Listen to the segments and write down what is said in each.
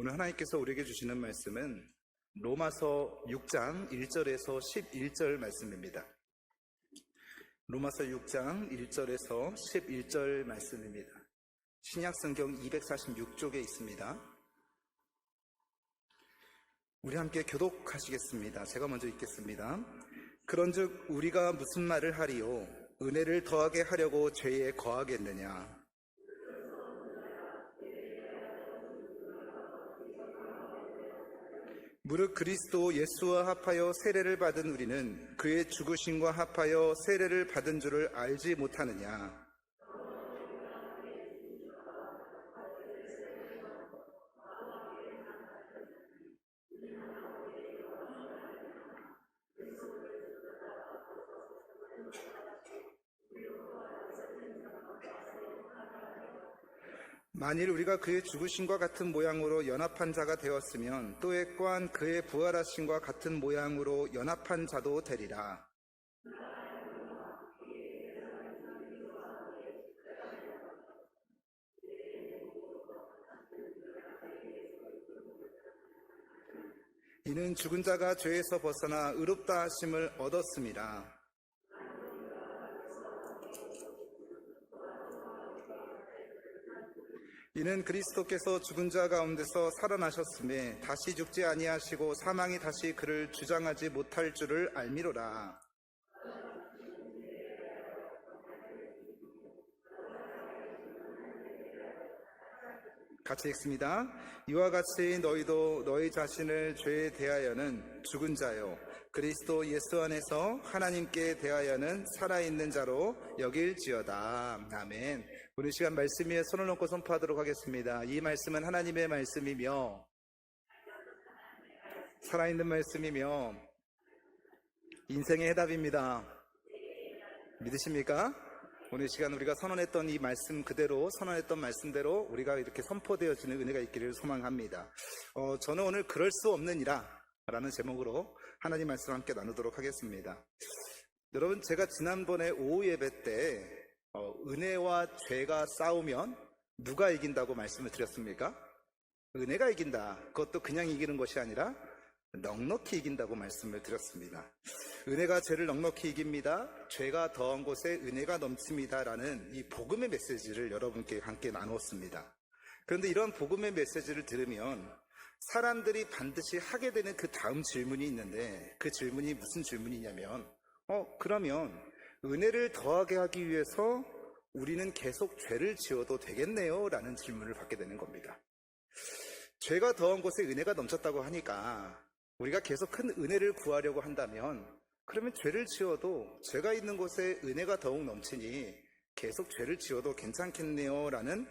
오늘 하나님께서 우리에게 주시는 말씀은 로마서 6장 1절에서 11절 말씀입니다. 로마서 6장 1절에서 11절 말씀입니다. 신약성경 246쪽에 있습니다. 우리 함께 교독하시겠습니다. 제가 먼저 읽겠습니다. 그런즉 우리가 무슨 말을 하리요? 은혜를 더하게 하려고 죄에 거하겠느냐? 무릇 그리스도 예수와 합하여 세례를 받은 우리는 그의 죽으심과 합하여 세례를 받은 줄을 알지 못하느냐? 만일 우리가 그의 죽으심과 같은 모양으로 연합한 자가 되었으면 또 또한 그의 부활하심과 같은 모양으로 연합한 자도 되리라. 이는 죽은 자가 죄에서 벗어나 의롭다 하심을 얻었습니다. 이는 그리스도께서 죽은 자 가운데서 살아나셨음에 다시 죽지 아니하시고 사망이 다시 그를 주장하지 못할 줄을 알미로라. 같이 읽습니다. 이와 같이 너희도 너희 자신을 죄에 대하여는 죽은 자요 그리스도 예수 안에서 하나님께 대하여는 살아있는 자로 여길지어다. 아멘. 오늘 시간 말씀 위에 손을 얹고 선포하도록 하겠습니다. 이 말씀은 하나님의 말씀이며 살아있는 말씀이며 인생의 해답입니다. 믿으십니까? 오늘 시간 우리가 선언했던 이 말씀 그대로, 선언했던 말씀대로 우리가 이렇게 선포되어지는 은혜가 있기를 소망합니다. 저는 오늘 그럴 수 없느니라 라는 제목으로 하나님 말씀을 함께 나누도록 하겠습니다. 여러분, 제가 지난번에 오후 예배 때 은혜와 죄가 싸우면 누가 이긴다고 말씀을 드렸습니까? 은혜가 이긴다. 그것도 그냥 이기는 것이 아니라 넉넉히 이긴다고 말씀을 드렸습니다. 은혜가 죄를 넉넉히 이깁니다. 죄가 더한 곳에 은혜가 넘칩니다. 라는 이 복음의 메시지를 여러분께 함께 나누었습니다. 그런데 이런 복음의 메시지를 들으면 사람들이 반드시 하게 되는 그 다음 질문이 있는데 그 질문이 무슨 질문이냐면 그러면 은혜를 더하게 하기 위해서 우리는 계속 죄를 지어도 되겠네요? 라는 질문을 받게 되는 겁니다. 죄가 더한 곳에 은혜가 넘쳤다고 하니까 우리가 계속 큰 은혜를 구하려고 한다면 그러면 죄를 지어도 죄가 있는 곳에 은혜가 더욱 넘치니 계속 죄를 지어도 괜찮겠네요? 라는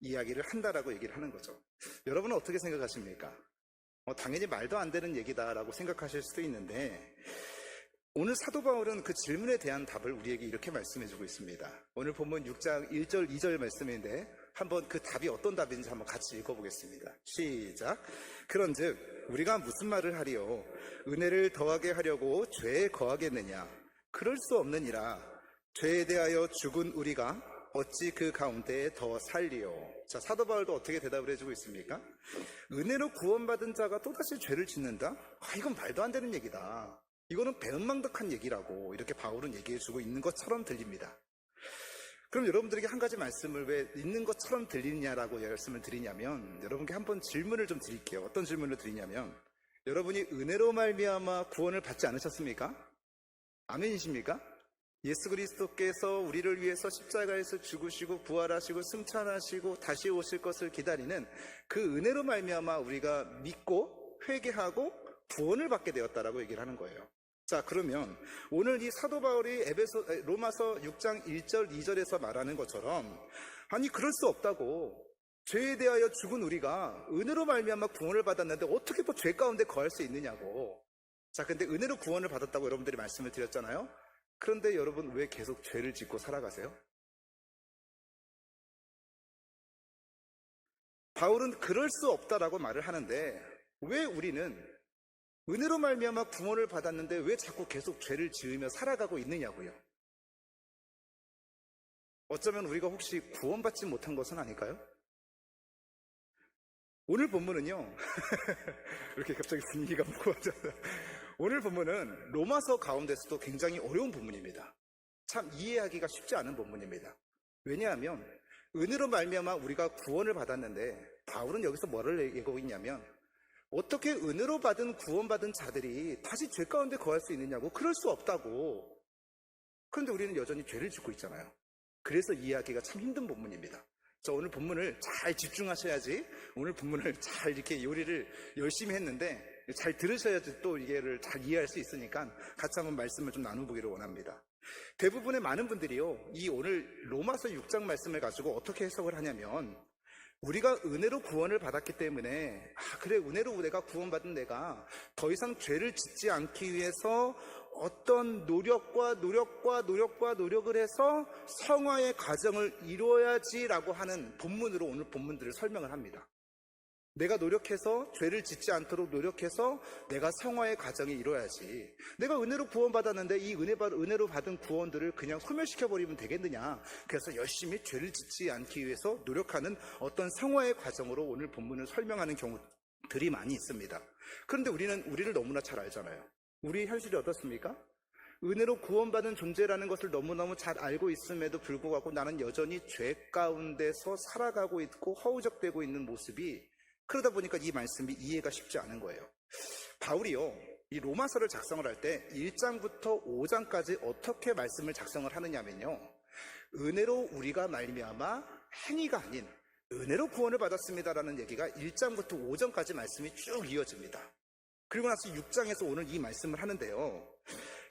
이야기를 한다라고 얘기를 하는 거죠. 여러분은 어떻게 생각하십니까? 당연히 말도 안 되는 얘기다라고 생각하실 수도 있는데 오늘 사도 바울은 그 질문에 대한 답을 우리에게 이렇게 말씀해주고 있습니다. 오늘 본문 6장 1절 2절 말씀인데 한번 그 답이 어떤 답인지 한번 같이 읽어보겠습니다. 시작. 그런즉 우리가 무슨 말을 하리요? 은혜를 더하게 하려고 죄에 거하겠느냐? 그럴 수 없느니라. 죄에 대하여 죽은 우리가 어찌 그 가운데에 더 살리요? 자, 사도 바울도 어떻게 대답을 해주고 있습니까? 은혜로 구원받은 자가 또다시 죄를 짓는다? 이건 말도 안 되는 얘기다. 이거는 배은망덕한 얘기라고 이렇게 바울은 얘기해주고 있는 것처럼 들립니다. 그럼 여러분들에게 한 가지 말씀을 왜 있는 것처럼 들리냐라고 말씀을 드리냐면 여러분께 한번 질문을 좀 드릴게요. 어떤 질문을 드리냐면 여러분이 은혜로 말미암아 구원을 받지 않으셨습니까? 아멘이십니까? 예수 그리스도께서 우리를 위해서 십자가에서 죽으시고 부활하시고 승천하시고 다시 오실 것을 기다리는 그 은혜로 말미암아 우리가 믿고 회개하고 구원을 받게 되었다라고 얘기를 하는 거예요. 자, 그러면 오늘 이 사도 바울이 로마서 6장 1절 2절에서 말하는 것처럼 아니 그럴 수 없다고 죄에 대하여 죽은 우리가 은혜로 말미암아 구원을 받았는데 어떻게 또 죄 가운데 거할 수 있느냐고. 자, 근데 은혜로 구원을 받았다고 여러분들이 말씀을 드렸잖아요. 그런데 여러분 왜 계속 죄를 짓고 살아가세요? 바울은 그럴 수 없다라고 말을 하는데 왜 우리는 은혜로 말미암아 구원을 받았는데 왜 자꾸 계속 죄를 지으며 살아가고 있느냐고요. 어쩌면 우리가 혹시 구원받지 못한 것은 아닐까요? 오늘 본문은요, 이렇게 갑자기 분위기가 무거워져서. 오늘 본문은 로마서 가운데서도 굉장히 어려운 본문입니다. 참 이해하기가 쉽지 않은 본문입니다. 왜냐하면 은혜로 말미암아 우리가 구원을 받았는데 바울은 여기서 뭐를 얘기하고 있냐면 어떻게 은혜로 받은 구원받은 자들이 다시 죄 가운데 거할 수 있느냐고. 그럴 수 없다고. 그런데 우리는 여전히 죄를 짓고 있잖아요. 그래서 이해하기가 참 힘든 본문입니다. 자, 오늘 본문을 잘 집중하셔야지. 오늘 본문을 잘 이렇게 요리를 열심히 했는데 잘 들으셔야지 또 이게를 잘 이해할 수 있으니까 같이 한번 말씀을 좀 나눠보기를 원합니다. 대부분의 많은 분들이요, 이 오늘 로마서 6장 말씀을 가지고 어떻게 해석을 하냐면 우리가 은혜로 구원을 받았기 때문에 그래, 은혜로 내가 구원받은 내가 더 이상 죄를 짓지 않기 위해서 어떤 노력을 해서 성화의 과정을 이루어야지라고 하는 본문으로 오늘 본문들을 설명을 합니다. 내가 노력해서 죄를 짓지 않도록 노력해서 내가 성화의 과정을 이루어야지. 내가 은혜로 구원받았는데 이 은혜로 받은 구원들을 그냥 소멸시켜버리면 되겠느냐. 그래서 열심히 죄를 짓지 않기 위해서 노력하는 어떤 성화의 과정으로 오늘 본문을 설명하는 경우들이 많이 있습니다. 그런데 우리를 너무나 잘 알잖아요. 우리 현실이 어떻습니까? 은혜로 구원받은 존재라는 것을 너무너무 잘 알고 있음에도 불구하고 나는 여전히 죄 가운데서 살아가고 있고 허우적대고 있는 모습이, 그러다 보니까 이 말씀이 이해가 쉽지 않은 거예요. 바울이요, 이 로마서를 작성을 할 때 1장부터 5장까지 어떻게 말씀을 작성을 하느냐면요, 은혜로 우리가 말미암아 행위가 아닌 은혜로 구원을 받았습니다라는 얘기가 1장부터 5장까지 말씀이 쭉 이어집니다. 그리고 나서 6장에서 오늘 이 말씀을 하는데요,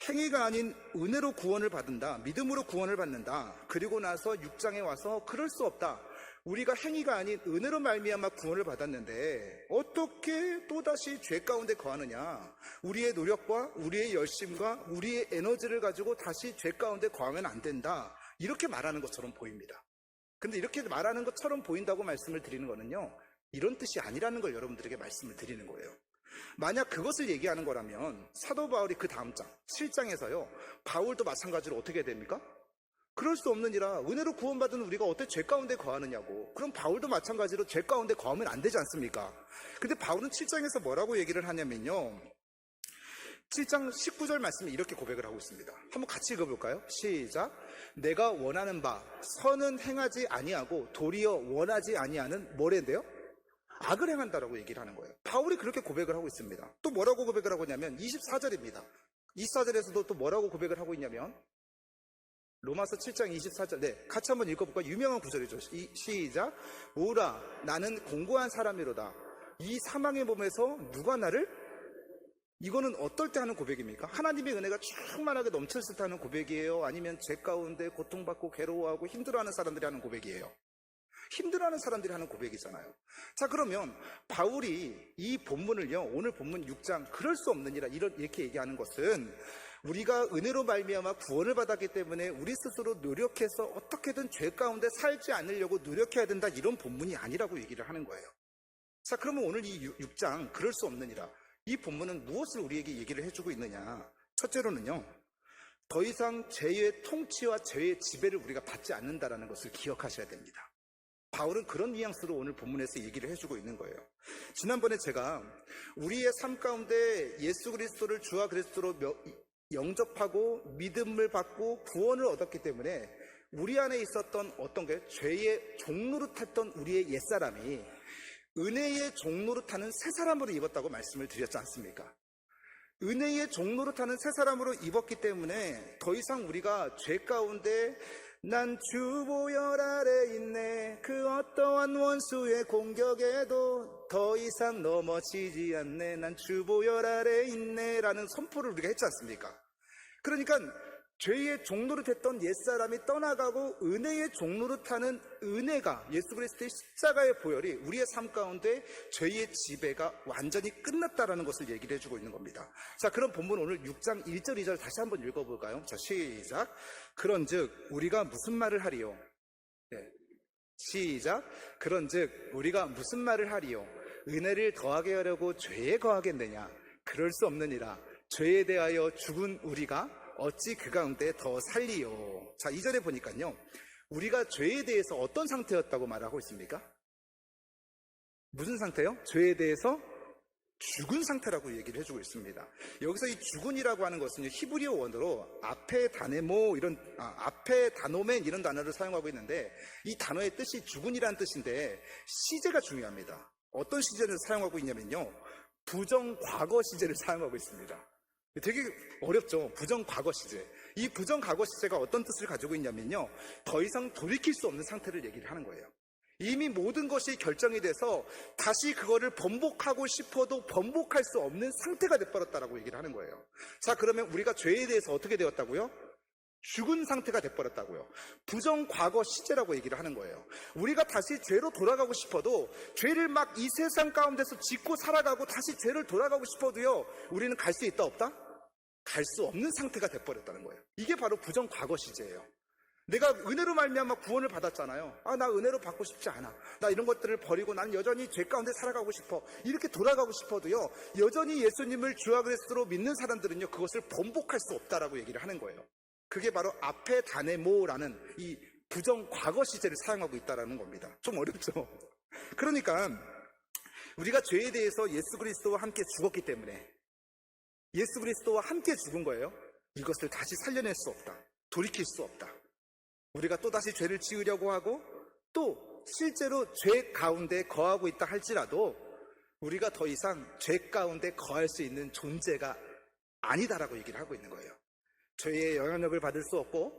행위가 아닌 은혜로 구원을 받는다, 믿음으로 구원을 받는다. 그리고 나서 6장에 와서 그럴 수 없다, 우리가 행위가 아닌 은혜로 말미암아 구원을 받았는데 어떻게 또다시 죄 가운데 거하느냐. 우리의 노력과 우리의 열심과 우리의 에너지를 가지고 다시 죄 가운데 거하면 안 된다, 이렇게 말하는 것처럼 보입니다. 근데 이렇게 말하는 것처럼 보인다고 말씀을 드리는 거는요, 이런 뜻이 아니라는 걸 여러분들에게 말씀을 드리는 거예요. 만약 그것을 얘기하는 거라면 사도 바울이 그 다음 장 7장에서요 바울도 마찬가지로 어떻게 해야 됩니까? 그럴 수 없느니라, 은혜로 구원받은 우리가 어떻게 죄 가운데 거하느냐고. 그럼 바울도 마찬가지로 죄 가운데 거하면 안 되지 않습니까? 근데 바울은 7장에서 뭐라고 얘기를 하냐면요, 7장 19절 말씀에 이렇게 고백을 하고 있습니다. 한번 같이 읽어볼까요? 시작. 내가 원하는 바 선은 행하지 아니하고 도리어 원하지 아니하는 뭐래인데요? 악을 행한다라고 얘기를 하는 거예요. 바울이 그렇게 고백을 하고 있습니다. 또 뭐라고 고백을 하고 있냐면 24절입니다. 24절에서도 또 뭐라고 고백을 하고 있냐면 로마서 7장 24절, 네, 같이 한번 읽어볼까요? 유명한 구절이죠. 시작. 오라, 나는 공고한 사람이로다. 이 사망의 몸에서 누가 나를? 이거는 어떨 때 하는 고백입니까? 하나님의 은혜가 충만하게 넘쳤을 때 하는 고백이에요? 아니면 죄 가운데 고통받고 괴로워하고 힘들어하는 사람들이 하는 고백이에요? 힘들어하는 사람들이 하는 고백이잖아요. 자, 그러면 바울이 이 본문을요, 오늘 본문 6장 그럴 수 없느니라 이렇게 얘기하는 것은 우리가 은혜로 말미암아 구원을 받았기 때문에 우리 스스로 노력해서 어떻게든 죄 가운데 살지 않으려고 노력해야 된다, 이런 본문이 아니라고 얘기를 하는 거예요. 자, 그러면 오늘 이 6장 그럴 수 없느니라, 이 본문은 무엇을 우리에게 얘기를 해주고 있느냐. 첫째로는요, 더 이상 죄의 통치와 죄의 지배를 우리가 받지 않는다라는 것을 기억하셔야 됩니다. 바울은 그런 뉘앙스로 오늘 본문에서 얘기를 해주고 있는 거예요. 지난번에 제가 우리의 삶 가운데 예수 그리스도를 주와 그리스도로 영접하고 믿음을 받고 구원을 얻었기 때문에 우리 안에 있었던 어떤 게 죄의 종노릇했던 우리의 옛사람이 은혜의 종노릇하는 새 사람으로 입었다고 말씀을 드렸지 않습니까? 은혜의 종노릇하는 새 사람으로 입었기 때문에 더 이상 우리가 죄 가운데 난 주 보혈 아래 있네, 그 어떠한 원수의 공격에도 더 이상 넘어지지 않네, 난 주 보혈 아래 있네 라는 선포를 우리가 했지 않습니까? 그러니까 죄의 종노릇했던 옛사람이 떠나가고 은혜의 종노릇하는 은혜가, 예수 그리스도의 십자가의 보혈이 우리의 삶 가운데 죄의 지배가 완전히 끝났다라는 것을 얘기를 해주고 있는 겁니다. 자, 그럼 본문 오늘 6장 1절 2절 다시 한번 읽어볼까요? 자, 시작. 그런즉 우리가 무슨 말을 하리요? 네. 시작. 그런즉 우리가 무슨 말을 하리요? 은혜를 더하게 하려고 죄에 거하겠느냐? 그럴 수 없느니라. 죄에 대하여 죽은 우리가 어찌 그 가운데 더 살리요. 자, 2절에 보니까요, 우리가 죄에 대해서 어떤 상태였다고 말하고 있습니까? 무슨 상태요? 죄에 대해서 죽은 상태라고 얘기를 해주고 있습니다. 여기서 이 죽은이라고 하는 것은 히브리어 원어로 앞에 다네모 앞에 다노멘 이런 단어를 사용하고 있는데, 이 단어의 뜻이 죽은이라는 뜻인데 시제가 중요합니다. 어떤 시제를 사용하고 있냐면요, 부정과거 시제를 사용하고 있습니다. 되게 어렵죠. 부정과거 시제. 이 부정과거 시제가 어떤 뜻을 가지고 있냐면요, 더 이상 돌이킬 수 없는 상태를 얘기를 하는 거예요. 이미 모든 것이 결정이 돼서 다시 그거를 번복하고 싶어도 번복할 수 없는 상태가 돼버렸다라고 얘기를 하는 거예요. 자, 그러면 우리가 죄에 대해서 어떻게 되었다고요? 죽은 상태가 돼버렸다고요. 부정과거 시제라고 얘기를 하는 거예요. 우리가 다시 죄로 돌아가고 싶어도, 죄를 막 이 세상 가운데서 짓고 살아가고 다시 죄를 돌아가고 싶어도요, 우리는 갈 수 있다 없다? 갈 수 없는 상태가 돼버렸다는 거예요. 이게 바로 부정과거 시제예요. 내가 은혜로 말미암아 구원을 받았잖아요. 나 은혜로 받고 싶지 않아. 나 이런 것들을 버리고 난 여전히 죄 가운데 살아가고 싶어. 이렇게 돌아가고 싶어도요, 여전히 예수님을 주와 그리스도로 믿는 사람들은요, 그것을 번복할 수 없다라고 얘기를 하는 거예요. 그게 바로 앞에 다네모라는 이 부정 과거 시제를 사용하고 있다라는 겁니다. 좀 어렵죠? 그러니까 우리가 죄에 대해서 예수 그리스도와 함께 죽었기 때문에, 예수 그리스도와 함께 죽은 거예요. 이것을 다시 살려낼 수 없다. 돌이킬 수 없다. 우리가 또다시 죄를 지으려고 하고, 또 실제로 죄 가운데 거하고 있다 할지라도 우리가 더 이상 죄 가운데 거할 수 있는 존재가 아니다라고 얘기를 하고 있는 거예요. 죄의 영향력을 받을 수 없고,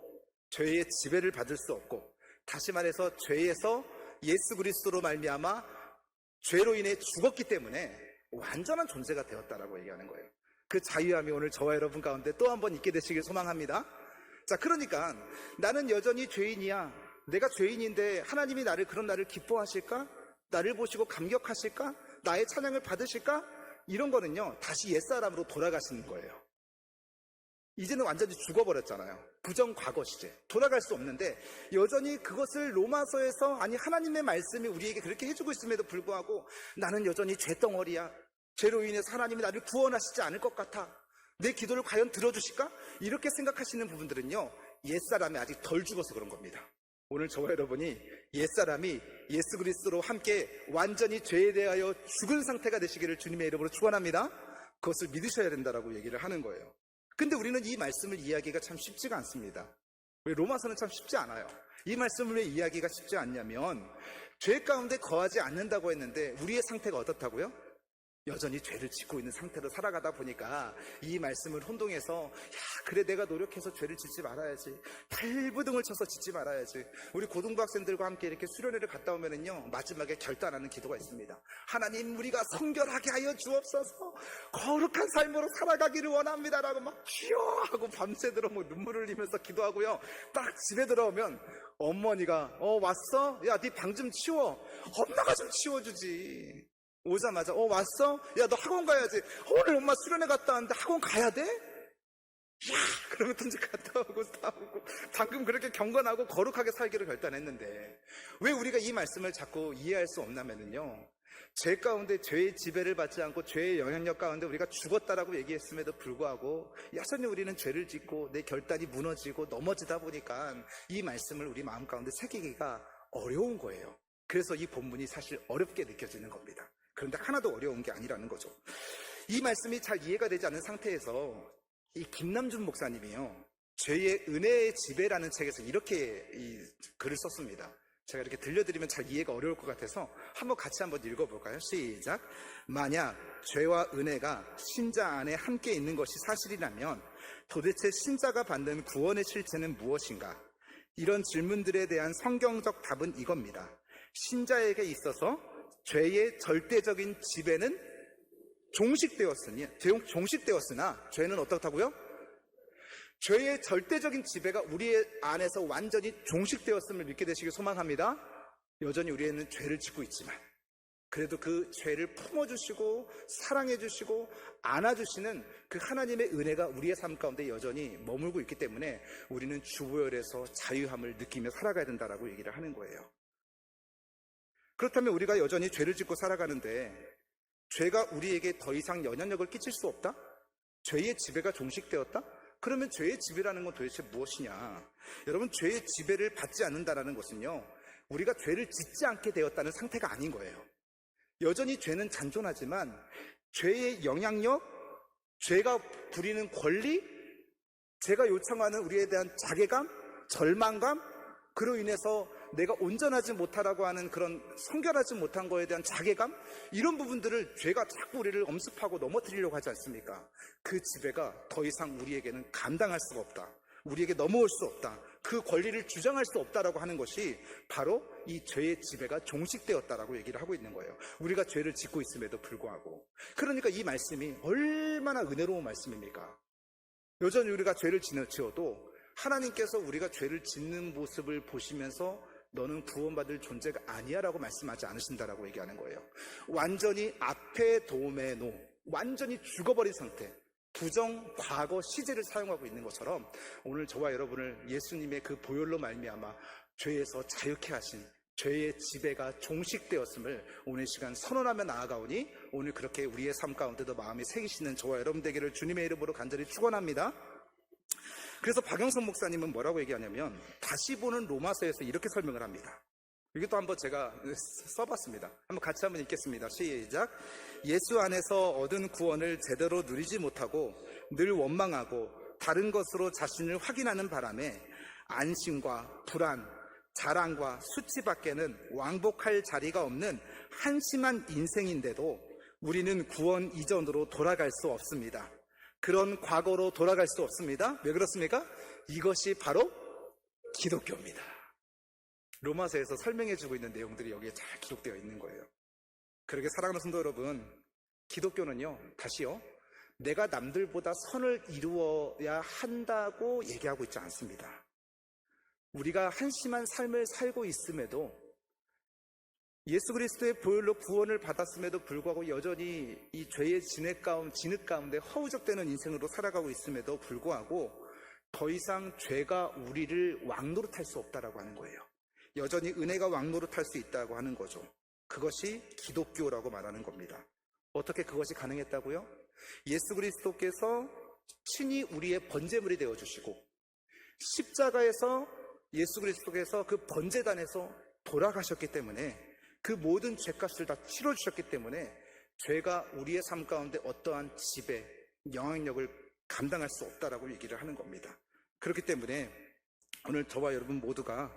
죄의 지배를 받을 수 없고, 다시 말해서 죄에서 예수 그리스도로 말미암아 죄로 인해 죽었기 때문에 완전한 존재가 되었다라고 얘기하는 거예요. 그 자유함이 오늘 저와 여러분 가운데 또 한 번 있게 되시길 소망합니다. 자, 그러니까 나는 여전히 죄인이야. 내가 죄인인데 하나님이 그런 나를 기뻐하실까? 나를 보시고 감격하실까? 나의 찬양을 받으실까? 이런 거는요, 다시 옛사람으로 돌아가시는 거예요. 이제는 완전히 죽어버렸잖아요. 부정과거 시제. 돌아갈 수 없는데 여전히 그것을 로마서에서, 아니 하나님의 말씀이 우리에게 그렇게 해주고 있음에도 불구하고 나는 여전히 죄덩어리야. 죄로 인해서 하나님이 나를 구원하시지 않을 것 같아. 내 기도를 과연 들어주실까? 이렇게 생각하시는 부분들은요, 옛사람이 아직 덜 죽어서 그런 겁니다. 오늘 저와 여러분이 옛사람이 예수 그리스도로 함께 완전히 죄에 대하여 죽은 상태가 되시기를 주님의 이름으로 축원합니다. 그것을 믿으셔야 된다라고 얘기를 하는 거예요. 근데 우리는 이 말씀을 이해하기가 참 쉽지가 않습니다. 왜 로마서는 참 쉽지 않아요. 이 말씀을 왜 이해하기가 쉽지 않냐면, 죄 가운데 거하지 않는다고 했는데 우리의 상태가 어떻다고요? 여전히 죄를 짓고 있는 상태로 살아가다 보니까 이 말씀을 혼동해서, 그래 내가 노력해서 죄를 짓지 말아야지, 발부둥을 쳐서 짓지 말아야지. 우리 고등부 학생들과 함께 이렇게 수련회를 갔다 오면은요, 마지막에 결단하는 기도가 있습니다. 하나님, 우리가 성결하게 하여 주옵소서, 거룩한 삶으로 살아가기를 원합니다라고 막 기어하고 밤새도록 눈물을 흘리면서 기도하고요, 딱 집에 들어오면 어머니가 왔어? 야, 네 방 좀 치워. 엄마가 좀 치워주지. 오자마자 왔어? 야, 너 학원 가야지. 오늘 엄마 수련회 갔다 왔는데 학원 가야 돼? 야, 그러면 또 이제 갔다 오고 싸우고, 방금 그렇게 경건하고 거룩하게 살기로 결단했는데 왜 우리가 이 말씀을 자꾸 이해할 수 없냐면요, 죄 가운데 죄의 지배를 받지 않고 죄의 영향력 가운데 우리가 죽었다라고 얘기했음에도 불구하고 여전히 우리는 죄를 짓고 내 결단이 무너지고 넘어지다 보니까 이 말씀을 우리 마음 가운데 새기기가 어려운 거예요. 그래서 이 본문이 사실 어렵게 느껴지는 겁니다. 그런데 하나도 어려운 게 아니라는 거죠. 이 말씀이 잘 이해가 되지 않은 상태에서 이 김남준 목사님이요, 죄의 은혜의 지배라는 책에서 이렇게 이 글을 썼습니다. 제가 이렇게 들려드리면 잘 이해가 어려울 것 같아서 같이 한번 읽어볼까요? 시작. 만약 죄와 은혜가 신자 안에 함께 있는 것이 사실이라면 도대체 신자가 받는 구원의 실체는 무엇인가? 이런 질문들에 대한 성경적 답은 이겁니다. 신자에게 있어서 죄의 절대적인 지배는 종식되었으나 죄는 어떻다고요? 죄의 절대적인 지배가 우리 안에서 완전히 종식되었음을 믿게 되시길 소망합니다. 여전히 우리는 죄를 짓고 있지만 그래도 그 죄를 품어주시고 사랑해주시고 안아주시는 그 하나님의 은혜가 우리의 삶 가운데 여전히 머물고 있기 때문에 우리는 주보혈에서 자유함을 느끼며 살아가야 된다라고 얘기를 하는 거예요. 그렇다면 우리가 여전히 죄를 짓고 살아가는데 죄가 우리에게 더 이상 영향력을 끼칠 수 없다? 죄의 지배가 종식되었다? 그러면 죄의 지배라는 건 도대체 무엇이냐? 여러분, 죄의 지배를 받지 않는다는 것은요, 우리가 죄를 짓지 않게 되었다는 상태가 아닌 거예요. 여전히 죄는 잔존하지만 죄의 영향력, 죄가 부리는 권리, 죄가 요청하는 우리에 대한 자괴감, 절망감, 그로 인해서 내가 온전하지 못하라고 하는 그런 성결하지 못한 거에 대한 자괴감, 이런 부분들을 죄가 자꾸 우리를 엄습하고 넘어뜨리려고 하지 않습니까? 그 지배가 더 이상 우리에게는 감당할 수가 없다. 우리에게 넘어올 수 없다. 그 권리를 주장할 수 없다라고 하는 것이 바로 이 죄의 지배가 종식되었다라고 얘기를 하고 있는 거예요. 우리가 죄를 짓고 있음에도 불구하고. 그러니까 이 말씀이 얼마나 은혜로운 말씀입니까? 여전히 우리가 죄를 지어도 하나님께서 우리가 죄를 짓는 모습을 보시면서 너는 구원받을 존재가 아니야 라고 말씀하지 않으신다라고 얘기하는 거예요. 완전히 앞에 도메노, 완전히 죽어버린 상태, 부정, 과거, 시제를 사용하고 있는 것처럼 오늘 저와 여러분을 예수님의 그 보혈로 말미암아 죄에서 자유케 하신 죄의 지배가 종식되었음을 오늘 시간 선언하며 나아가오니 오늘 그렇게 우리의 삶 가운데도 마음에 새기시는 저와 여러분 되기를 주님의 이름으로 간절히 축원합니다. 그래서 박영선 목사님은 뭐라고 얘기하냐면 다시 보는 로마서에서 이렇게 설명을 합니다. 이것도 한번 제가 써봤습니다. 한번 같이 한번 읽겠습니다. 시작. 예수 안에서 얻은 구원을 제대로 누리지 못하고 늘 원망하고 다른 것으로 자신을 확인하는 바람에 안심과 불안, 자랑과 수치밖에는 왕복할 자리가 없는 한심한 인생인데도 우리는 구원 이전으로 돌아갈 수 없습니다. 그런 과거로 돌아갈 수 없습니다. 왜 그렇습니까? 이것이 바로 기독교입니다. 로마서에서 설명해주고 있는 내용들이 여기에 잘 기록되어 있는 거예요. 그러게 사랑하는 성도 여러분, 기독교는요, 다시요, 내가 남들보다 선을 이루어야 한다고 얘기하고 있지 않습니다. 우리가 한심한 삶을 살고 있음에도 예수 그리스도의 보혈로 구원을 받았음에도 불구하고 여전히 이 죄의 진흙 가운데 허우적대는 인생으로 살아가고 있음에도 불구하고 더 이상 죄가 우리를 왕노릇할 수 없다라고 하는 거예요. 여전히 은혜가 왕노릇할 수 있다고 하는 거죠. 그것이 기독교라고 말하는 겁니다. 어떻게 그것이 가능했다고요? 예수 그리스도께서 친히 우리의 번제물이 되어주시고 십자가에서 예수 그리스도께서 그 번제단에서 돌아가셨기 때문에 그 모든 죄값을 다 치러주셨기 때문에 죄가 우리의 삶 가운데 어떠한 지배, 영향력을 감당할 수 없다라고 얘기를 하는 겁니다. 그렇기 때문에 오늘 저와 여러분 모두가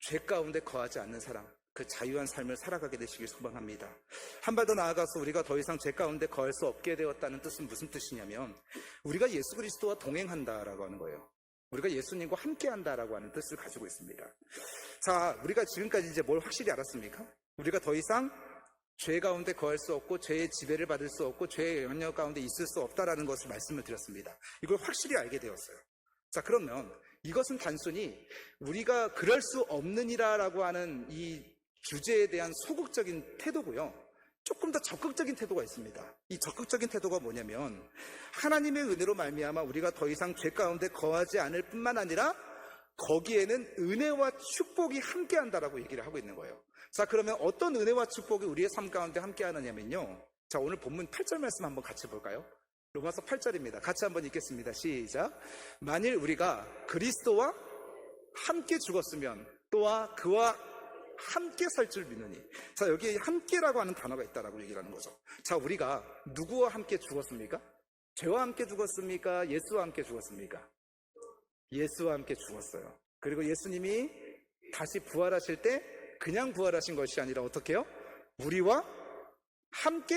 죄 가운데 거하지 않는 사람, 그 자유한 삶을 살아가게 되시길 소망합니다. 한 발 더 나아가서 우리가 더 이상 죄 가운데 거할 수 없게 되었다는 뜻은 무슨 뜻이냐면 우리가 예수 그리스도와 동행한다라고 하는 거예요. 우리가 예수님과 함께한다라고 하는 뜻을 가지고 있습니다. 자, 우리가 지금까지 이제 뭘 확실히 알았습니까? 우리가 더 이상 죄 가운데 거할 수 없고 죄의 지배를 받을 수 없고 죄의 영향력 가운데 있을 수 없다라는 것을 말씀을 드렸습니다. 이걸 확실히 알게 되었어요. 자, 그러면 이것은 단순히 우리가 그럴 수 없느니라라고 하는 이 주제에 대한 소극적인 태도고요. 조금 더 적극적인 태도가 있습니다. 이 적극적인 태도가 뭐냐면 하나님의 은혜로 말미암아 우리가 더 이상 죄 가운데 거하지 않을 뿐만 아니라 거기에는 은혜와 축복이 함께한다라고 얘기를 하고 있는 거예요. 자, 그러면 어떤 은혜와 축복이 우리의 삶 가운데 함께하느냐면요. 자, 오늘 본문 8절 말씀 한번 같이 볼까요? 로마서 8절입니다. 같이 한번 읽겠습니다. 시작. 만일 우리가 그리스도와 함께 죽었으면 또한 그와 함께 살 줄 믿느니. 자, 여기에 함께라고 하는 단어가 있다라고 얘기를 하는 거죠. 자, 우리가 누구와 함께 죽었습니까? 죄와 함께 죽었습니까? 예수와 함께 죽었습니까? 예수와 함께 죽었어요. 그리고 예수님이 다시 부활하실 때 그냥 부활하신 것이 아니라 어떻게 해요? 우리와 함께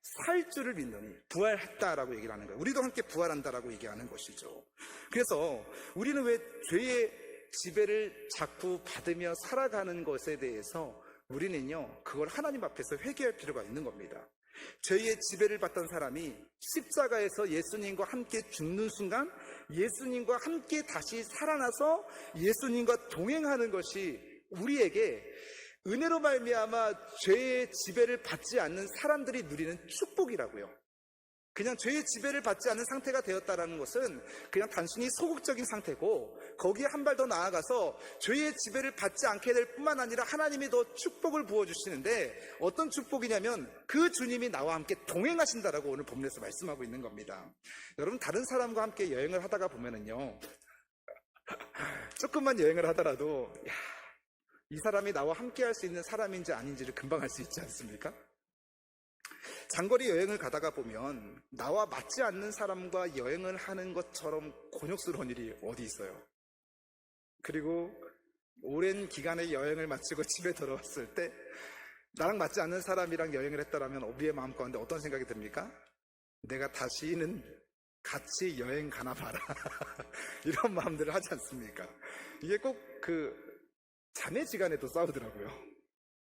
살 줄을 믿느니 부활했다라고 얘기를 하는 거예요. 우리도 함께 부활한다라고 얘기하는 것이죠. 그래서 우리는 왜 죄의 지배를 자꾸 받으며 살아가는 것에 대해서 우리는요, 그걸 하나님 앞에서 회개할 필요가 있는 겁니다. 죄의 지배를 받던 사람이 십자가에서 예수님과 함께 죽는 순간 예수님과 함께 다시 살아나서 예수님과 동행하는 것이 우리에게 은혜로 말미암아 죄의 지배를 받지 않는 사람들이 누리는 축복이라고요. 그냥 죄의 지배를 받지 않는 상태가 되었다는 것은 그냥 단순히 소극적인 상태고 거기에 한 발 더 나아가서 죄의 지배를 받지 않게 될 뿐만 아니라 하나님이 더 축복을 부어주시는데 어떤 축복이냐면 그 주님이 나와 함께 동행하신다라고 오늘 본문에서 말씀하고 있는 겁니다. 여러분, 다른 사람과 함께 여행을 하다가 보면은요, 조금만 여행을 하더라도 이 사람이 나와 함께 할 수 있는 사람인지 아닌지를 금방 알 수 있지 않습니까? 장거리 여행을 가다가 보면 나와 맞지 않는 사람과 여행을 하는 것처럼 곤욕스러운 일이 어디 있어요. 그리고 오랜 기간의 여행을 마치고 집에 들어왔을 때 나랑 맞지 않는 사람이랑 여행을 했다라면 우리의 마음 가운데 어떤 생각이 듭니까? 내가 다시는 같이 여행 가나 봐라. 이런 마음들을 하지 않습니까? 이게 꼭 자매지간에도 싸우더라고요.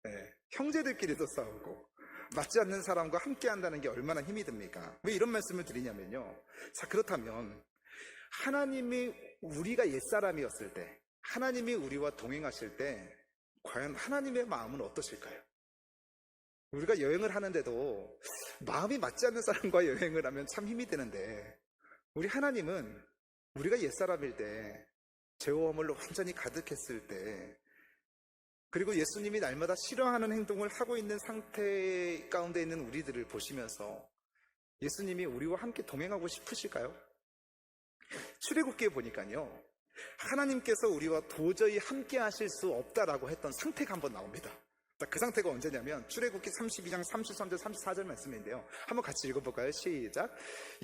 네, 형제들끼리도 싸우고 맞지 않는 사람과 함께 한다는 게 얼마나 힘이 듭니까? 왜 이런 말씀을 드리냐면요. 자, 그렇다면 하나님이 우리가 옛사람이었을 때, 하나님이 우리와 동행하실 때 과연 하나님의 마음은 어떠실까요? 우리가 여행을 하는데도 마음이 맞지 않는 사람과 여행을 하면 참 힘이 드는데, 우리 하나님은 우리가 옛사람일 때, 죄와 허물로 완전히 가득했을 때, 그리고 예수님이 날마다 싫어하는 행동을 하고 있는 상태 가운데 있는 우리들을 보시면서 예수님이 우리와 함께 동행하고 싶으실까요? 출애굽기에 보니까요, 하나님께서 우리와 도저히 함께 하실 수 없다라고 했던 상태가 한번 나옵니다. 그 상태가 언제냐면 출애굽기 32장 33절 34절 말씀인데요. 한번 같이 읽어볼까요? 시작.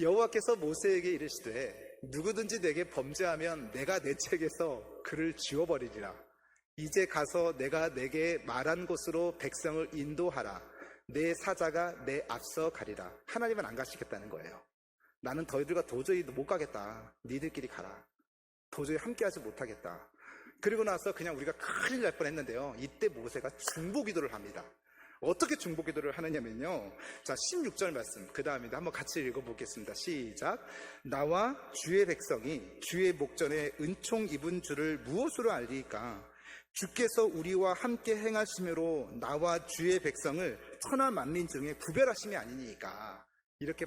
여호와께서 모세에게 이르시되 누구든지 내게 범죄하면 내가 내 책에서 그를 지워버리리라. 이제 가서 내가 내게 말한 곳으로 백성을 인도하라. 내 사자가 내 앞서 가리라. 하나님은 안 가시겠다는 거예요. 나는 너희들과 도저히 못 가겠다. 니들끼리 가라. 도저히 함께하지 못하겠다. 그리고 나서 그냥 우리가 큰일 날 뻔했는데요. 이때 모세가 중보기도를 합니다. 어떻게 중보기도를 하느냐면요. 자, 16절 말씀 그 다음에 한번 같이 읽어보겠습니다. 시작. 나와 주의 백성이 주의 목전에 은총 입은 줄을 무엇으로 알리까? 주께서 우리와 함께 행하심으로 나와 주의 백성을 천하 만민 중에 구별하심이 아니니까. 이렇게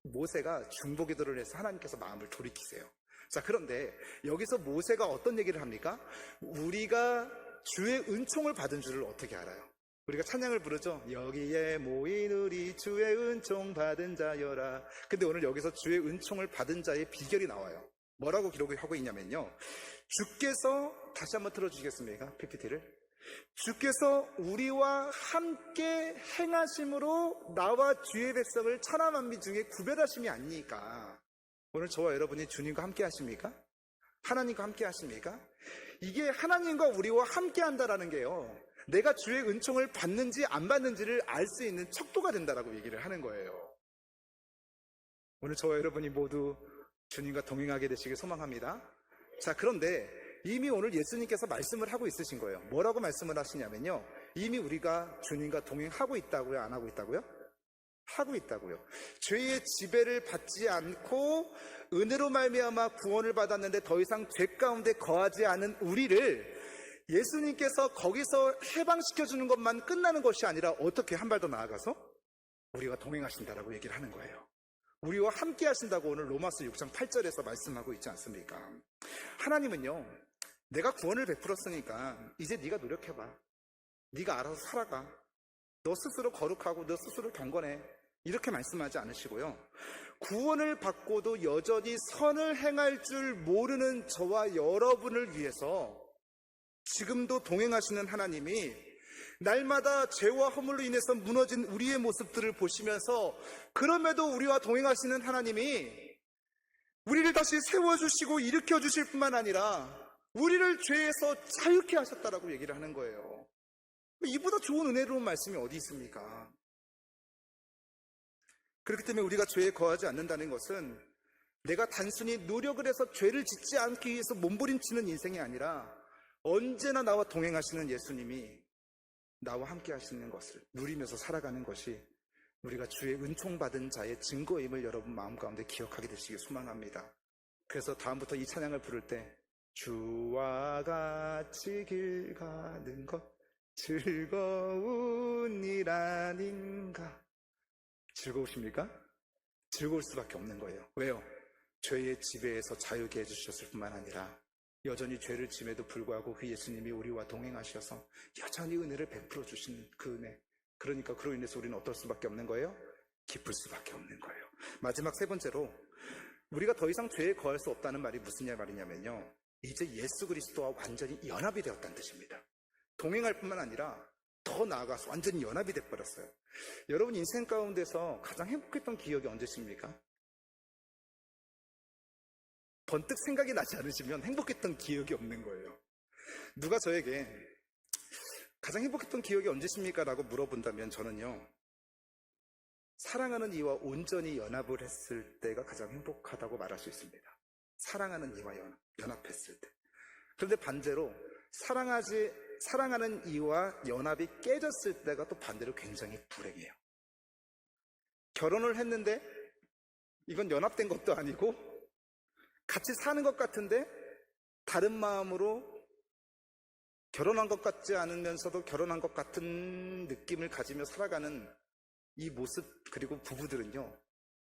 모세가 중보기도를 해서 하나님께서 마음을 돌이키세요. 자, 그런데 여기서 모세가 어떤 얘기를 합니까? 우리가 주의 은총을 받은 줄을 어떻게 알아요? 우리가 찬양을 부르죠. 여기에 모인 우리 주의 은총 받은 자여라. 근데 오늘 여기서 주의 은총을 받은 자의 비결이 나와요. 뭐라고 기록을 하고 있냐면요. 주께서, 다시 한번 틀어주시겠습니까? PPT를. 주께서 우리와 함께 행하심으로 나와 주의 백성을 천하 만민 중에 구별하심이 아니니까. 오늘 저와 여러분이 주님과 함께 하십니까? 하나님과 함께 하십니까? 이게 하나님과 우리와 함께 한다라는 게요, 내가 주의 은총을 받는지 안 받는지를 알 수 있는 척도가 된다라고 얘기를 하는 거예요. 오늘 저와 여러분이 모두 주님과 동행하게 되시길 소망합니다. 자, 그런데 이미 오늘 예수님께서 말씀을 하고 있으신 거예요. 뭐라고 말씀을 하시냐면요, 이미 우리가 주님과 동행하고 있다고요? 안 하고 있다고요? 하고 있다고요. 죄의 지배를 받지 않고 은혜로 말미암아 구원을 받았는데 더 이상 죄 가운데 거하지 않은 우리를 예수님께서 거기서 해방시켜주는 것만 끝나는 것이 아니라 어떻게 한 발 더 나아가서 우리가 동행하신다라고 얘기를 하는 거예요. 우리와 함께 하신다고 오늘 로마서 6장 8절에서 말씀하고 있지 않습니까? 하나님은요, 내가 구원을 베풀었으니까 이제 네가 노력해봐. 네가 알아서 살아가. 너 스스로 거룩하고 너 스스로 경건해. 이렇게 말씀하지 않으시고요. 구원을 받고도 여전히 선을 행할 줄 모르는 저와 여러분을 위해서 지금도 동행하시는 하나님이 날마다 죄와 허물로 인해서 무너진 우리의 모습들을 보시면서 그럼에도 우리와 동행하시는 하나님이 우리를 다시 세워주시고 일으켜주실 뿐만 아니라 우리를 죄에서 자유케 하셨다라고 얘기를 하는 거예요. 이보다 좋은 은혜로운 말씀이 어디 있습니까? 그렇기 때문에 우리가 죄에 거하지 않는다는 것은 내가 단순히 노력을 해서 죄를 짓지 않기 위해서 몸부림치는 인생이 아니라 언제나 나와 동행하시는 예수님이 나와 함께 하시는 것을 누리면서 살아가는 것이 우리가 주의 은총받은 자의 증거임을 여러분 마음 가운데 기억하게 되시길 소망합니다. 그래서 다음부터 이 찬양을 부를 때 주와 같이 길 가는 것 즐거운 일 아닌가. 즐거우십니까? 즐거울 수밖에 없는 거예요. 왜요? 죄의 지배에서 자유케 해주셨을 뿐만 아니라 여전히 죄를 짐에도 불구하고 그 예수님이 우리와 동행하셔서 여전히 은혜를 베풀어 주신 그 은혜, 그러니까 그로 인해서 우리는 어떨 수밖에 없는 거예요? 기쁠 수밖에 없는 거예요. 마지막 세 번째로 우리가 더 이상 죄에 거할 수 없다는 말이 무슨 말이냐면요, 이제 예수 그리스도와 완전히 연합이 되었다는 뜻입니다. 동행할 뿐만 아니라 더 나아가서 완전히 연합이 돼버렸어요. 여러분 인생 가운데서 가장 행복했던 기억이 언제십니까? 번뜩 생각이 나지 않으시면 행복했던 기억이 없는 거예요. 누가 저에게 가장 행복했던 기억이 언제십니까? 라고 물어본다면 저는요, 사랑하는 이와 온전히 연합을 했을 때가 가장 행복하다고 말할 수 있습니다. 사랑하는 이와 연합했을 때. 그런데 반대로 사랑하는 이와 연합이 깨졌을 때가 또 반대로 굉장히 불행해요. 결혼을 했는데 이건 연합된 것도 아니고 같이 사는 것 같은데 다른 마음으로 결혼한 것 같지 않으면서도 결혼한 것 같은 느낌을 가지며 살아가는 이 모습, 그리고 부부들은요,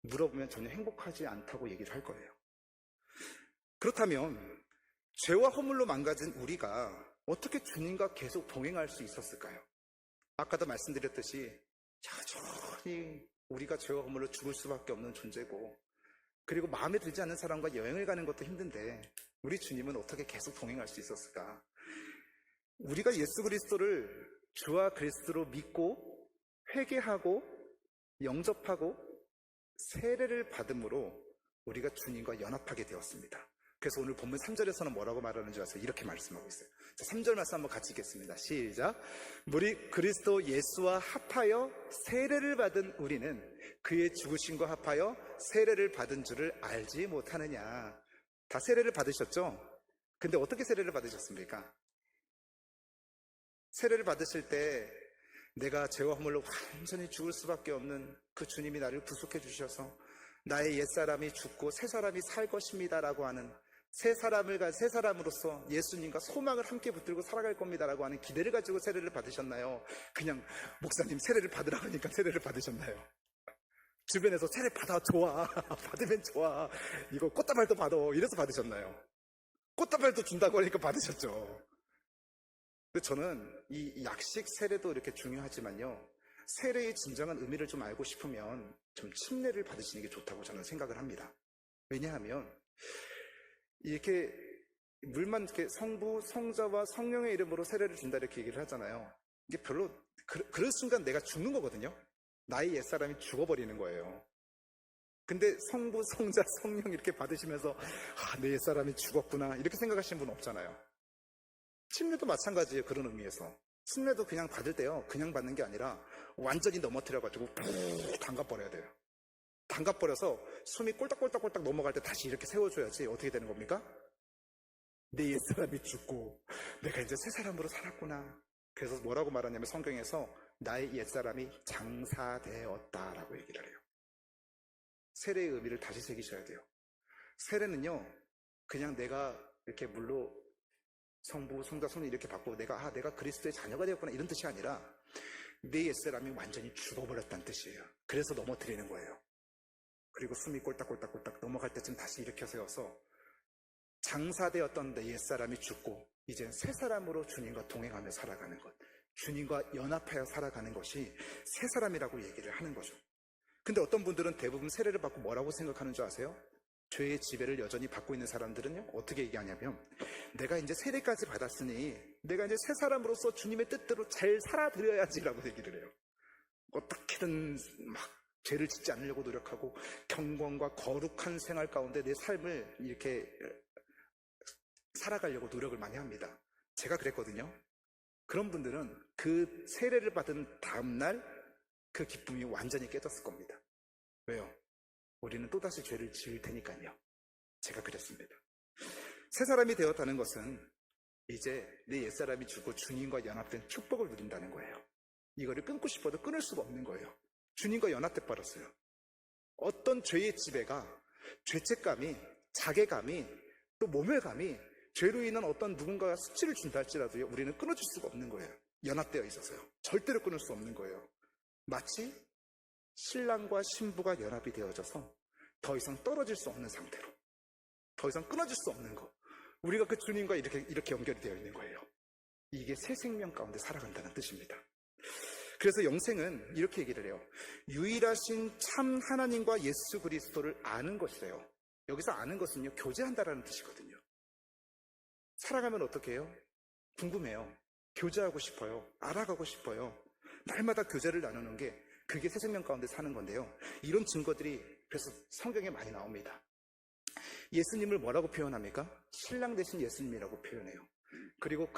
물어보면 전혀 행복하지 않다고 얘기를 할 거예요. 그렇다면 죄와 허물로 망가진 우리가 어떻게 주님과 계속 동행할 수 있었을까요? 아까도 말씀드렸듯이 여전히 우리가 죄와 허물로 죽을 수밖에 없는 존재고, 그리고 마음에 들지 않는 사람과 여행을 가는 것도 힘든데 우리 주님은 어떻게 계속 동행할 수 있었을까? 우리가 예수 그리스도를 주와 그리스도로 믿고 회개하고 영접하고 세례를 받음으로 우리가 주님과 연합하게 되었습니다. 그래서 오늘 본문 3절에서는 뭐라고 말하는지 아세요? 이렇게 말씀하고 있어요. 자, 3절 말씀 한번 같이 읽겠습니다. 시작. 우리 그리스도 예수와 합하여 세례를 받은 우리는 그의 죽으심과 합하여 세례를 받은 줄을 알지 못하느냐. 다 세례를 받으셨죠? 근데 어떻게 세례를 받으셨습니까? 세례를 받으실 때 내가 죄와 허물로 완전히 죽을 수밖에 없는 그 주님이 나를 구속해 주셔서 나의 옛사람이 죽고 새 사람이 살 것입니다 라고 하는, 새 사람으로서 예수님과 소망을 함께 붙들고 살아갈 겁니다 라고 하는 기대를 가지고 세례를 받으셨나요? 그냥 목사님 세례를 받으라고 하니까 세례를 받으셨나요? 주변에서 세례 받아, 좋아, 받으면 좋아, 이거 꽃다발도 받아, 이래서 받으셨나요? 꽃다발도 준다고 하니까 받으셨죠. 근데 저는 이 약식 세례도 이렇게 중요하지만요, 세례의 진정한 의미를 좀 알고 싶으면 좀 침례를 받으시는 게 좋다고 저는 생각을 합니다. 왜냐하면 이렇게 물만 이렇게 성부, 성자와 성령의 이름으로 세례를 준다 이렇게 얘기를 하잖아요. 이게 별로 그럴 순간 내가 죽는 거거든요. 나의 옛사람이 죽어버리는 거예요. 근데 성부, 성자, 성령 이렇게 받으시면서 내 옛사람이 죽었구나 이렇게 생각하시는 분 없잖아요. 침례도 마찬가지예요. 그런 의미에서 침례도 그냥 받을 때요, 그냥 받는 게 아니라 완전히 넘어뜨려가지고 푹 담가버려야 돼요. 담가버려서 숨이 꼴딱꼴딱꼴딱 넘어갈 때 다시 이렇게 세워줘야지 어떻게 되는 겁니까? 내 옛사람이 죽고 내가 이제 새 사람으로 살았구나. 그래서 뭐라고 말하냐면 성경에서 나의 옛사람이 장사되었다라고 얘기를 해요. 세례의 의미를 다시 새기셔야 돼요. 세례는요, 그냥 내가 이렇게 물로 성부, 성자, 성령 이렇게 받고 내가 그리스도의 자녀가 되었구나 이런 뜻이 아니라 내 옛사람이 완전히 죽어버렸다는 뜻이에요. 그래서 넘어뜨리는 거예요. 그리고 숨이 꼴딱꼴딱꼴딱 넘어갈 때쯤 다시 일으켜 세워서 장사되었던 내 옛사람이 죽고 이젠 새 사람으로 주님과 동행하며 살아가는 것, 주님과 연합하여 살아가는 것이 새 사람이라고 얘기를 하는 거죠. 근데 어떤 분들은 대부분 세례를 받고 뭐라고 생각하는 줄 아세요? 죄의 지배를 여전히 받고 있는 사람들은요, 어떻게 얘기하냐면 내가 이제 세례까지 받았으니 내가 이제 새 사람으로서 주님의 뜻대로 잘 살아드려야지라고 얘기를 해요. 어떻게든 막 죄를 짓지 않으려고 노력하고 경건과 거룩한 생활 가운데 내 삶을 이렇게 살아가려고 노력을 많이 합니다. 제가 그랬거든요. 그런 분들은 그 세례를 받은 다음날 그 기쁨이 완전히 깨졌을 겁니다. 왜요? 우리는 또다시 죄를 지을 테니까요. 제가 그랬습니다. 새 사람이 되었다는 것은 이제 내 옛사람이 죽고 주님과 연합된 축복을 누린다는 거예요. 이거를 끊고 싶어도 끊을 수가 없는 거예요. 주님과 연합돼 버렸어요. 어떤 죄의 지배가, 죄책감이, 자괴감이, 또 모멸감이 죄로 인한 어떤 누군가가 수치를 준다 할지라도요, 우리는 끊어줄 수가 없는 거예요. 연합되어 있어서요. 절대로 끊을 수 없는 거예요. 마치 신랑과 신부가 연합이 되어져서 더 이상 떨어질 수 없는 상태로, 더 이상 끊어질 수 없는 거, 우리가 그 주님과 이렇게 연결이 되어 있는 거예요. 이게 새 생명 가운데 살아간다는 뜻입니다. 그래서 영생은 이렇게 얘기를 해요. 유일하신 참 하나님과 예수 그리스도를 아는 것이래요. 여기서 아는 것은요, 교제한다라는 뜻이거든요. 살아가면 어떻게 해요? 궁금해요. 교제하고 싶어요. 알아가고 싶어요. 날마다 교제를 나누는 게 그게 새 생명 가운데 사는 건데요. 이런 증거들이 그래서 성경에 많이 나옵니다. 예수님을 뭐라고 표현합니까? 신랑 되신 예수님이라고 표현해요. 그리고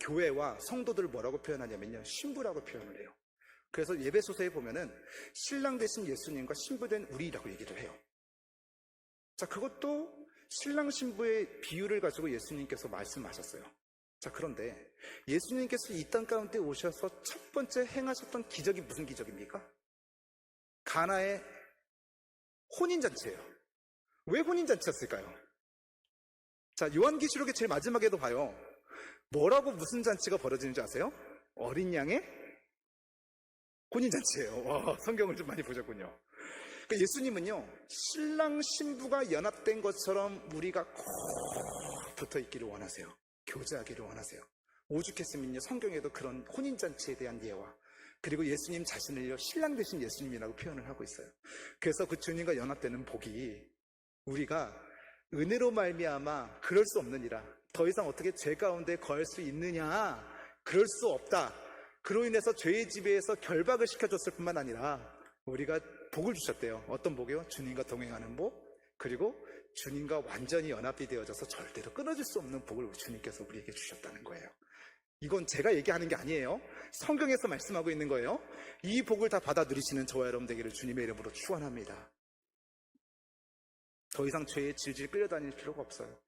교회와 성도들을 뭐라고 표현하냐면요, 신부라고 표현을 해요. 그래서 예배소서에 보면은 신랑 되신 예수님과 신부된 우리라고 얘기를 해요. 자, 그것도 신랑 신부의 비유를 가지고 예수님께서 말씀하셨어요. 자, 그런데 예수님께서 이 땅 가운데 오셔서 첫 번째 행하셨던 기적이 무슨 기적입니까? 가나의 혼인잔치예요. 왜 혼인잔치였을까요? 자, 요한계시록의 제일 마지막에도 봐요. 뭐라고 무슨 잔치가 벌어지는지 아세요? 어린 양의 혼인잔치예요. 와, 성경을 좀 많이 보셨군요. 그러니까 예수님은요, 신랑 신부가 연합된 것처럼 우리가 꼭 붙어 있기를 원하세요. 교제하기를 원하세요. 오죽했으면요, 성경에도 그런 혼인잔치에 대한 예와 그리고 예수님 자신을요, 신랑 되신 예수님이라고 표현을 하고 있어요. 그래서 그 주님과 연합되는 복이 우리가 은혜로 말미암아 그럴 수 없느니라. 더 이상 어떻게 죄 가운데 거할 수 있느냐? 그럴 수 없다. 그로 인해서 죄의 지배에서 결박을 시켜줬을 뿐만 아니라 우리가 복을 주셨대요. 어떤 복이요? 주님과 동행하는 복, 그리고 주님과 완전히 연합이 되어져서 절대로 끊어질 수 없는 복을 주님께서 우리에게 주셨다는 거예요. 이건 제가 얘기하는 게 아니에요. 성경에서 말씀하고 있는 거예요. 이 복을 다 받아 누리시는 저와 여러분 되기를 주님의 이름으로 축원합니다. 더 이상 죄에 질질 끌려다닐 필요가 없어요.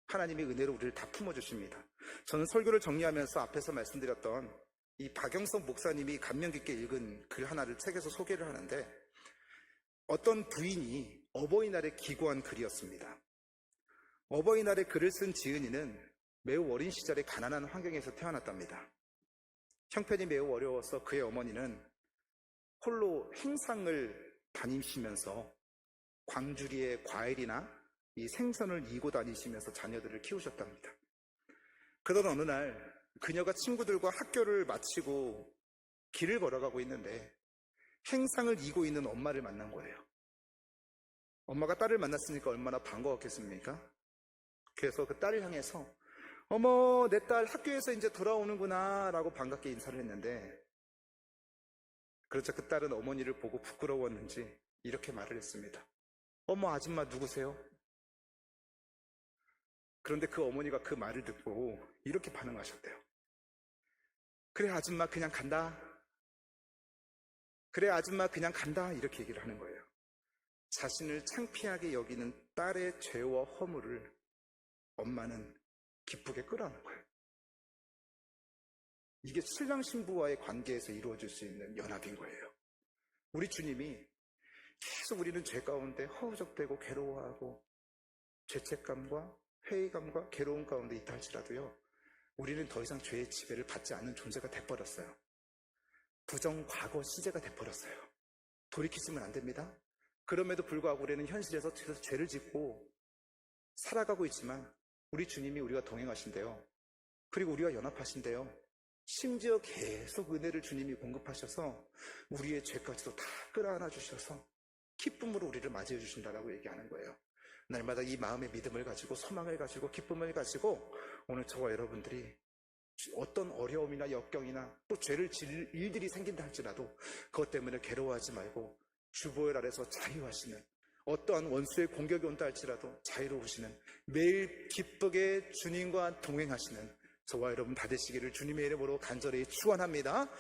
하나님의 은혜로 우리를 다 품어주십니다. 저는 설교를 정리하면서 앞에서 말씀드렸던 이 박영석 목사님이 감명 깊게 읽은 글 하나를 책에서 소개를 하는데, 어떤 부인이 어버이날에 기고한 글이었습니다. 어버이날에 글을 쓴 지은이는 매우 어린 시절에 가난한 환경에서 태어났답니다. 형편이 매우 어려워서 그의 어머니는 홀로 행상을 다니시면서 광주리에 과일이나 이 생선을 이고 다니시면서 자녀들을 키우셨답니다. 그러던 어느 날 그녀가 친구들과 학교를 마치고 길을 걸어가고 있는데 행상을 이고 있는 엄마를 만난 거예요. 엄마가 딸을 만났으니까 얼마나 반가웠겠습니까? 그래서 그 딸을 향해서 어머, 내 딸 학교에서 이제 돌아오는구나 라고 반갑게 인사를 했는데, 그렇죠. 그 딸은 어머니를 보고 부끄러웠는지 이렇게 말을 했습니다. 어머, 아줌마 누구세요? 그런데 그 어머니가 그 말을 듣고 이렇게 반응하셨대요. 그래, 아줌마 그냥 간다. 그래, 아줌마 그냥 간다. 이렇게 얘기를 하는 거예요. 자신을 창피하게 여기는 딸의 죄와 허물을 엄마는 기쁘게 끌어안는 거예요. 이게 신랑 신부와의 관계에서 이루어질 수 있는 연합인 거예요. 우리 주님이 계속 우리는 죄 가운데 허우적대고 괴로워하고 죄책감과 회의감과 괴로움 가운데 있다 할지라도요, 우리는 더 이상 죄의 지배를 받지 않는 존재가 돼버렸어요. 부정 과거 시제가 돼버렸어요. 돌이키시면 안 됩니다. 그럼에도 불구하고 우리는 현실에서 죄를 짓고 살아가고 있지만 우리 주님이 우리가 동행하신대요. 그리고 우리와 연합하신대요. 심지어 계속 은혜를 주님이 공급하셔서 우리의 죄까지도 다 끌어안아 주셔서 기쁨으로 우리를 맞이해 주신다라고 얘기하는 거예요. 날마다 이 마음의 믿음을 가지고 소망을 가지고 기쁨을 가지고 오늘 저와 여러분들이 어떤 어려움이나 역경이나 또 죄를 지을 일들이 생긴다 할지라도 그것 때문에 괴로워하지 말고 주보혈 아래서 자유하시는, 어떠한 원수의 공격이 온다 할지라도 자유로우시는, 매일 기쁘게 주님과 동행하시는 저와 여러분 다 되시기를 주님의 이름으로 간절히 축원합니다.